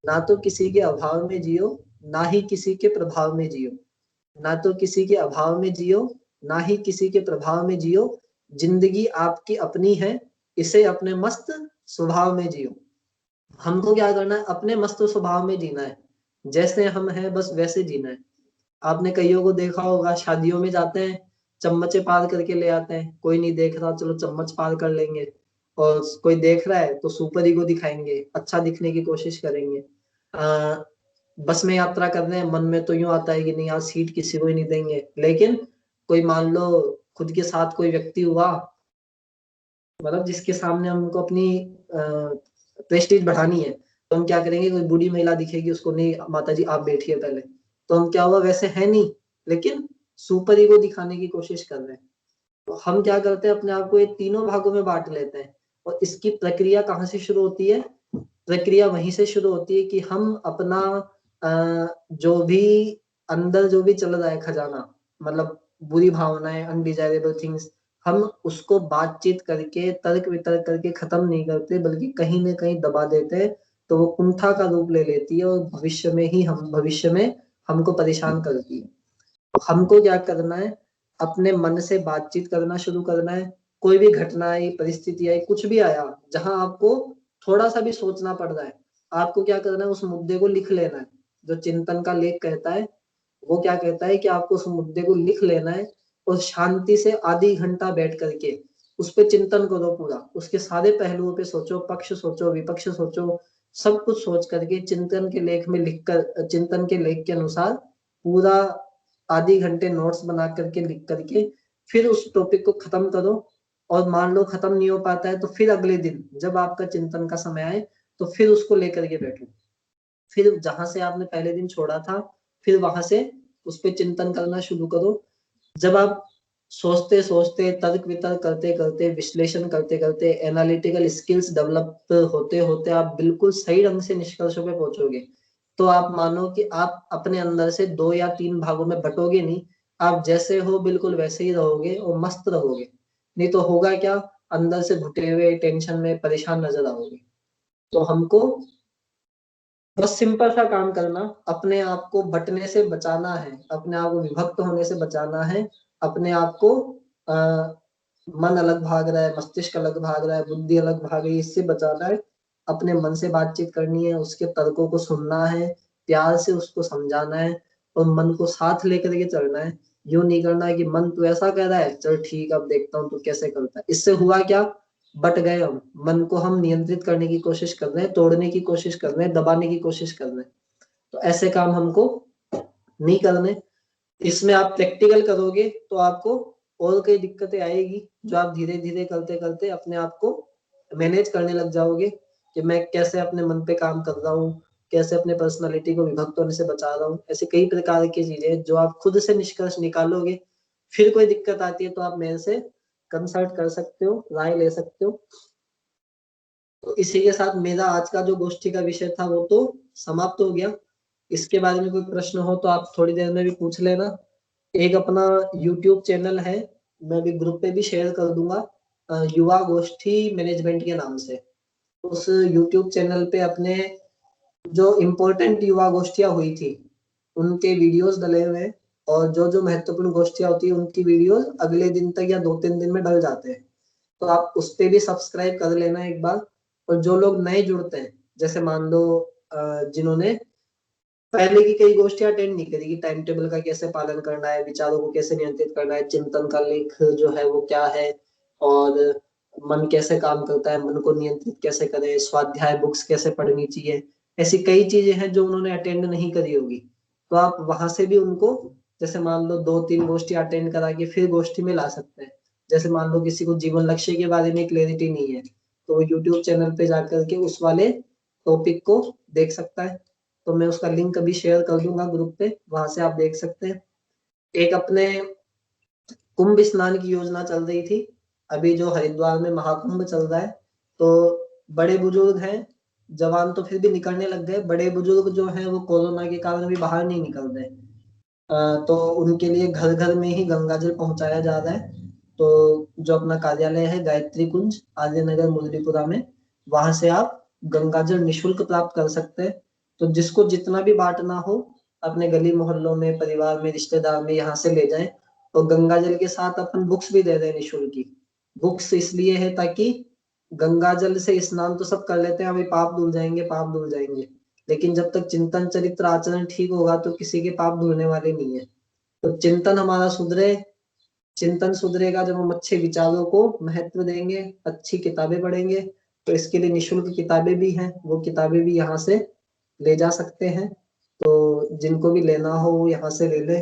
Speaker 1: ना तो किसी के अभाव में जियो, ना ही किसी के प्रभाव में जियो। ना तो किसी के अभाव में जियो, ना ही किसी के प्रभाव में जियो, जिंदगी आपकी अपनी है, इसे अपने मस्त स्वभाव में जियो। हमको क्या करना है, अपने मस्त स्वभाव में जीना है, जैसे हम हैं बस वैसे जीना है। आपने कईयों को देखा होगा, शादियों में जाते हैं, चम्मचे पार करके ले आते हैं, कोई नहीं देख रहा चलो चम्मच पार कर लेंगे, और कोई देख रहा है तो सुपर ईगो दिखाएंगे, अच्छा दिखने की कोशिश करेंगे। बस में यात्रा कर रहे हैं, मन में तो यूं आता है कि नहीं यार सीट किसी को ही नहीं देंगे, लेकिन कोई मान लो खुद के साथ कोई व्यक्ति हुआ, मतलब जिसके सामने हमको अपनी प्रेस्टीज बढ़ानी है, तो हम क्या करेंगे, कोई बूढ़ी महिला दिखेगी उसको, नहीं माता जी आप बैठिए पहले, तो हम क्या हुआ, वैसे है नहीं लेकिन सुपर ईगो दिखाने की कोशिश कर रहे हैं। तो हम क्या करते हैं, अपने आप को ये तीनों भागों में बांट लेते हैं। और इसकी प्रक्रिया कहाँ से शुरू होती है, प्रक्रिया वहीं से शुरू होती है कि हम अपना जो भी अंदर जो भी चल रहा है खजाना, मतलब बुरी भावनाएं, अनडिजायरेबल थिंग्स, हम उसको बातचीत करके तर्क वितर्क करके खत्म नहीं करते, बल्कि कहीं ना कहीं दबा देते हैं, तो वो कुंठा का रूप ले लेती है और भविष्य में हमको परेशान करती है। तो हमको क्या करना है, अपने मन से बातचीत करना शुरू करना है। कोई भी घटना आई, परिस्थिति आई, कुछ भी आया, जहां आपको थोड़ा सा भी सोचना पड़ रहा है, आपको क्या करना है, उस मुद्दे को लिख लेना है। जो चिंतन का लेख कहता है, वो क्या कहता है कि आपको उस मुद्दे को लिख लेना है, और शांति से आधी घंटा बैठ करके उस पर चिंतन करो पूरा, उसके सारे पहलुओं पे सोचो, पक्ष सोचो विपक्ष सोचो, सब कुछ सोच करके चिंतन के लेख में लिखकर, चिंतन के लेख के अनुसार पूरा आधी घंटे नोट्स बना करके लिख करके फिर उस टॉपिक को खत्म करो। और मान लो खत्म नहीं हो पाता है, तो फिर अगले दिन जब आपका चिंतन का समय आए, तो फिर उसको लेकर के बैठो, फिर जहां से आपने पहले दिन छोड़ा था, फिर वहां से उस पर चिंतन करना शुरू करो। जब आप सोचते सोचते, तर्क वितर्क करते करते, विश्लेषण करते करते, एनालिटिकल स्किल्स डेवलप होते होते आप बिल्कुल सही ढंग से निष्कर्षों पे पहुंचोगे, तो आप मानो कि आप अपने अंदर से 2 या 3 भागों में बटोगे नहीं, आप जैसे हो बिल्कुल वैसे ही रहोगे और मस्त रहोगे। नहीं तो होगा क्या, अंदर से घुटे हुए, टेंशन में परेशान नजर आओगे। तो हमको बस सिंपल सा काम करना, अपने आप को बंटने से बचाना है, अपने आप को विभक्त होने से बचाना है, अपने आप को आ, मन अलग भाग रहा है, मस्तिष्क अलग भाग रहा है, बुद्धि अलग भाग रही है, इससे बचाना है। अपने मन से बातचीत करनी है, उसके तर्कों को सुनना है, प्यार से उसको समझाना है, और मन को साथ लेकर के चलना है। यूं नहीं करना है कि मन तू ऐसा कह रहा है, चल ठीक अब देखता हूँ तू कैसे करता है। इससे हुआ क्या, बट गए हम, मन को हम नियंत्रित करने की कोशिश कर रहे हैं, तोड़ने की कोशिश कर रहे हैं, दबाने की कोशिश कर रहे हैं। तो ऐसे काम हमको नहीं करने। इसमें आप प्रैक्टिकल करोगे तो आपको और कई दिक्कतें आएगी, जो आप धीरे धीरे करते करते अपने आप को मैनेज करने लग जाओगे, कि मैं कैसे अपने मन पे काम कर रहा हूँ, कैसे अपने पर्सनालिटी को विभक्त होने से बचा रहा हूँ। ऐसे कई प्रकार की चीजें जो आप खुद से निष्कर्ष निकालोगे, फिर कोई दिक्कत आती है तो आप मेरे से कंसल्ट कर सकते हो, राय ले सकते हो। तो इसी के साथ मेरा आज का जो गोष्ठी का विषय था वो तो समाप्त हो गया। इसके बारे में कोई प्रश्न हो तो आप थोड़ी देर में भी पूछ लेना। एक अपना यूट्यूब चैनल है, मैं भी ग्रुप पे भी शेयर कर दूंगा, युवा गोष्ठी मैनेजमेंट के नाम से। उस यूट्यूब चैनल पे अपने जो इम्पोर्टेंट युवा गोष्ठियां हुई थी उनके वीडियोस डले हुए हैं, और जो जो महत्वपूर्ण गोष्ठियां होती है उनकी वीडियोस अगले दिन तक या 2-3 दिन में डल जाते हैं। तो आप उस पे भी सब्सक्राइब कर लेना एक बार। और जो लोग नए जुड़ते हैं, जैसे मान लो जिन्होंने पहले की कई गोष्ठियां अटेंड नहीं करी, कि टाइम टेबल का कैसे पालन करना है, विचारों को कैसे नियंत्रित करना है, चिंतन का लेख जो है वो क्या है, और मन कैसे काम करता है, मन को नियंत्रित कैसे करें, स्वाध्याय बुक्स कैसे पढ़नी चाहिए, ऐसी कई चीजें हैं जो उन्होंने अटेंड नहीं करी होगी। तो आप वहां से भी उनको जैसे मान लो 2-3 गोष्ठी अटेंड करा के फिर गोष्ठी में ला सकते हैं। जैसे मान लो किसी को जीवन लक्ष्य के बारे में क्लैरिटी नहीं है, तो यूट्यूब चैनल पे जाकर के उस वाले टॉपिक को देख सकता है। तो मैं उसका लिंक अभी शेयर कर दूंगा ग्रुप पे, वहां से आप देख सकते हैं। एक अपने कुंभ स्नान की योजना चल रही थी, अभी जो हरिद्वार में महाकुंभ चल रहा है, तो बड़े बुजुर्ग हैं, जवान तो फिर भी निकलने लग गए, बड़े बुजुर्ग जो हैं वो कोरोना के कारण भी बाहर नहीं निकल रहे। तो उनके लिए घर घर में ही गंगा जल पहुंचाया जा रहा है। तो जो अपना कार्यालय है गायत्री कुंज आर्य नगर मुरलीपुरा में, वहां से आप गंगा जल निःशुल्क प्राप्त कर सकते हैं। तो जिसको जितना भी बांटना हो अपने गली मोहल्लों में, परिवार में, रिश्तेदार में, यहाँ से ले जाएं। और गंगा जल के साथ अपन बुक्स भी दे रहे हैं निःशुल्क की। बुक्स इसलिए है ताकि गंगा जल से स्नान तो सब कर लेते हैं, अभी पाप धुल जाएंगे, पाप धुल जाएंगे, लेकिन जब तक चिंतन चरित्र आचरण ठीक होगा तो किसी के पाप धुलने वाले नहीं है। तो चिंतन हमारा सुधरे, चिंतन सुधरेगा जब हम अच्छे विचारों को महत्व देंगे, अच्छी किताबें पढ़ेंगे। तो इसके लिए निःशुल्क किताबें भी हैं, वो किताबें भी यहाँ से ले जा सकते हैं। तो जिनको भी लेना हो वो यहाँ से ले ले।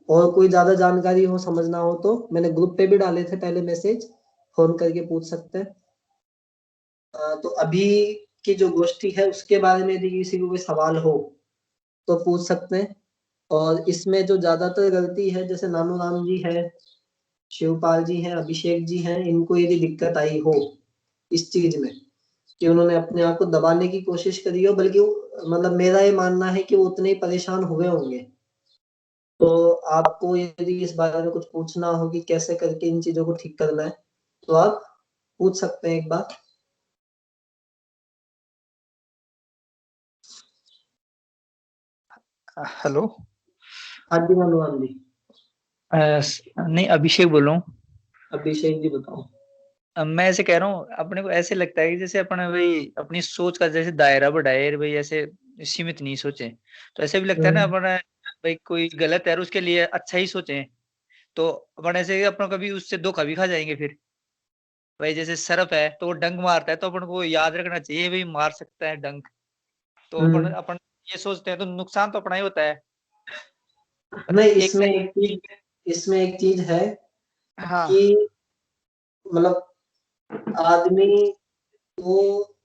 Speaker 1: और कोई ज्यादा जानकारी हो, समझना हो, तो मैंने ग्रुप पे भी डाले थे पहले मैसेज, फोन करके पूछ सकते हैं। तो अभी की जो गोष्ठी है उसके बारे में यदि किसी को कोई सवाल हो तो पूछ सकते हैं। और इसमें जो ज्यादातर गलती है, जैसे नानू राम जी है, शिवपाल जी हैं, अभिषेक जी हैं, इनको यदि दिक्कत आई हो इस चीज में कि उन्होंने अपने आप को दबाने की कोशिश करी हो, बल्कि मतलब मेरा ये मानना है कि वो उतने ही परेशान हुए होंगे। तो आपको यदि इस बारे में कुछ पूछना हो कि कैसे करके इन चीजों को ठीक करना है, तो आप पूछ सकते हैं एक बार।
Speaker 2: हेलो।
Speaker 1: हाँ जी नानू जी।
Speaker 2: नहीं, अभिषेक बोल रहा हूँ।
Speaker 1: अभिषेक जी बताओ।
Speaker 2: मैं ऐसे कह रहा हूँ, अपने को ऐसे लगता है कि जैसे अपने भाई अपनी सोच का जैसे दायरा बढ़ाए भाई, ऐसे सीमित नहीं सोचे। तो ऐसे भी लगता है ना
Speaker 1: हम्म।
Speaker 2: अपने भाई कोई गलत है और उसके लिए अच्छा ही सोचे। तो अपन ऐसे अपन कभी उससे धोखा भी खा जाएंगे फिर। भाई जैसे सरफ है तो वो डंक मारता है, तो अपन को याद रखना चाहिए भाई मार सकता है डंक। तो अपन
Speaker 1: हम्म।
Speaker 2: अपन ये सोचते हैं तो नुकसान तो अपना ही होता है। पर
Speaker 1: नहीं,
Speaker 2: एक साइड।
Speaker 1: इसमें एक चीज है
Speaker 2: हाँ।
Speaker 1: कि मतलब आदमी को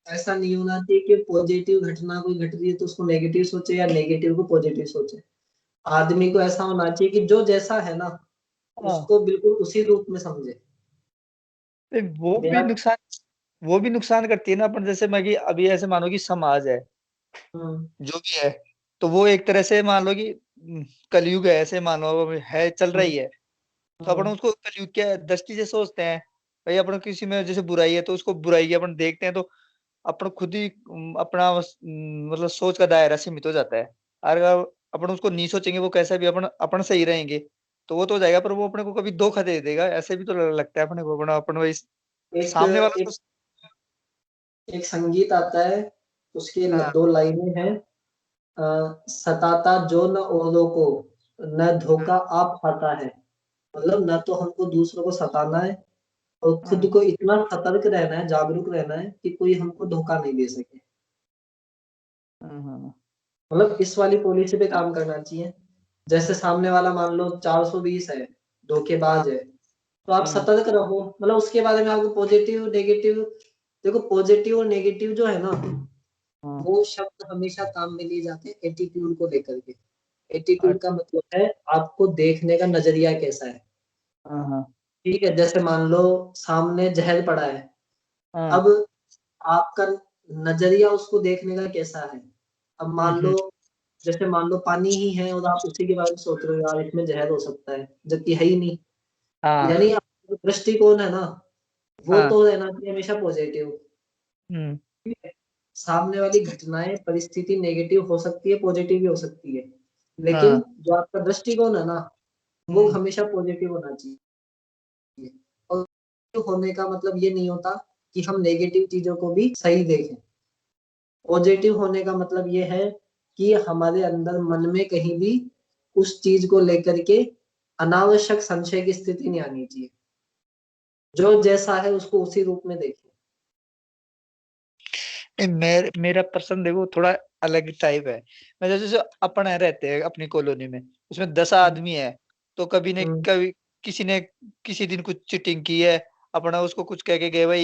Speaker 1: ऐसा नहीं होना चाहिए कि पॉजिटिव घटना कोई घट रही है तो उसको नेगेटिव सोचे या नेगेटिव को पॉजिटिव सोचे। आदमी को ऐसा होना चाहिए कि जो जैसा है ना
Speaker 2: हाँ।
Speaker 1: उसको बिल्कुल उसी रूप में समझे।
Speaker 2: वो भी
Speaker 1: मेरा।
Speaker 2: नुकसान, वो भी नुकसान करती है ना अपन। जैसे मैं कि अभी ऐसे मानो कि समाज है
Speaker 1: हम्म।
Speaker 2: जो भी है, तो वो एक तरह से मान लो कि कलयुग है, ऐसे मानो है, चल
Speaker 1: हम्म।
Speaker 2: रही है। तो अपन
Speaker 1: हम्म।
Speaker 2: उसको कलयुग के दृष्टि से सोचते हैं। भाई अपन किसी में जैसे बुराई है तो उसको बुराई की अपन देखते हैं, तो अपन खुद ही अपना मतलब सोच का दायरा सीमित हो जाता है। और अगर अपन उसको नहीं सोचेंगे वो कैसा भी अपन अपन सही रहेंगे तो वो तो हो जाएगा, पर वो अपने को कभी धोखा दे देगा, ऐसे भी तो लगता है अपने को। अपना अपन वही
Speaker 1: एक
Speaker 2: सामने वाला तो।
Speaker 1: एक एक संगीत आता है, उसकी
Speaker 2: हाँ।
Speaker 1: 2 लाइनें हैं। सताता जो न औरों को, न धोखा आप खाता है। मतलब न तो हमको दूसरों को सताना है, और खुद
Speaker 2: हाँ।
Speaker 1: को इतना सतर्क रहना है, जागरूक रहना है कि कोई हमको धोखा नहीं दे सके।
Speaker 2: हाँ। हाँ।
Speaker 1: मतलब इस वाली पॉलिसी पे काम करना चाहिए। जैसे सामने वाला मान लो 420 है,
Speaker 2: हाँ।
Speaker 1: धोखेबाज है, तो आप
Speaker 2: हाँ।
Speaker 1: सतर्क रहो। मतलब उसके बारे में आपको पॉजिटिव नेगेटिव, देखो पॉजिटिव और नेगेटिव जो है ना,
Speaker 2: हाँ।
Speaker 1: वो शब्द हमेशा काम में लिए जाते हैं एटीट्यूड को लेकर के। एटीट्यूड
Speaker 2: अच्छा।
Speaker 1: का मतलब है आपको देखने का नजरिया कैसा है।
Speaker 2: हाँ। हाँ।
Speaker 1: ठीक है, जैसे मान लो सामने जहर पड़ा है,
Speaker 2: हाँ।
Speaker 1: अब आपका नजरिया उसको देखने का कैसा है। अब मान लो,
Speaker 2: हम्म।
Speaker 1: जैसे मान लो पानी ही है और आप उसी के बारे में सोच रहे हो यार इसमें जहर हो सकता है, जबकि है ही नहीं।
Speaker 2: हाँ।
Speaker 1: यानी आपका जो दृष्टिकोण है ना, वो
Speaker 2: हाँ।
Speaker 1: तो रहना चाहिए हमेशा पॉजिटिव।
Speaker 2: हम्म।
Speaker 1: ठीक है, सामने वाली घटनाएं परिस्थिति नेगेटिव हो सकती है, पॉजिटिव भी हो सकती है, लेकिन
Speaker 2: हाँ।
Speaker 1: जो आपका दृष्टिकोण है ना वो
Speaker 2: हम्म।
Speaker 1: हमेशा पॉजिटिव होना चाहिए। और पॉजिटिव होने का मतलब ये नहीं होता कि हम नेगेटिव चीजों को भी सही देखें। पॉजिटिव होने का मतलब ये है कि हमारे अंदर मन में कहीं भी उस चीज को लेकर के अनावश्यक संशय की स्थिति नहीं आनी चाहिए। जो जैसा है उसको उसी रूप में देखें।
Speaker 2: मेरा पर्सन देखो थोड़ा अलग टाइप है। मैं जैसे जो अपन रहते हैं अपनी कॉलोनी में, उसमें 10
Speaker 1: हुँ,
Speaker 2: आदमी है, तो कभी
Speaker 1: हुँ।
Speaker 2: किसी ने किसी दिन कुछ चीटिंग की है, अपना उसको कुछ कह के गए भाई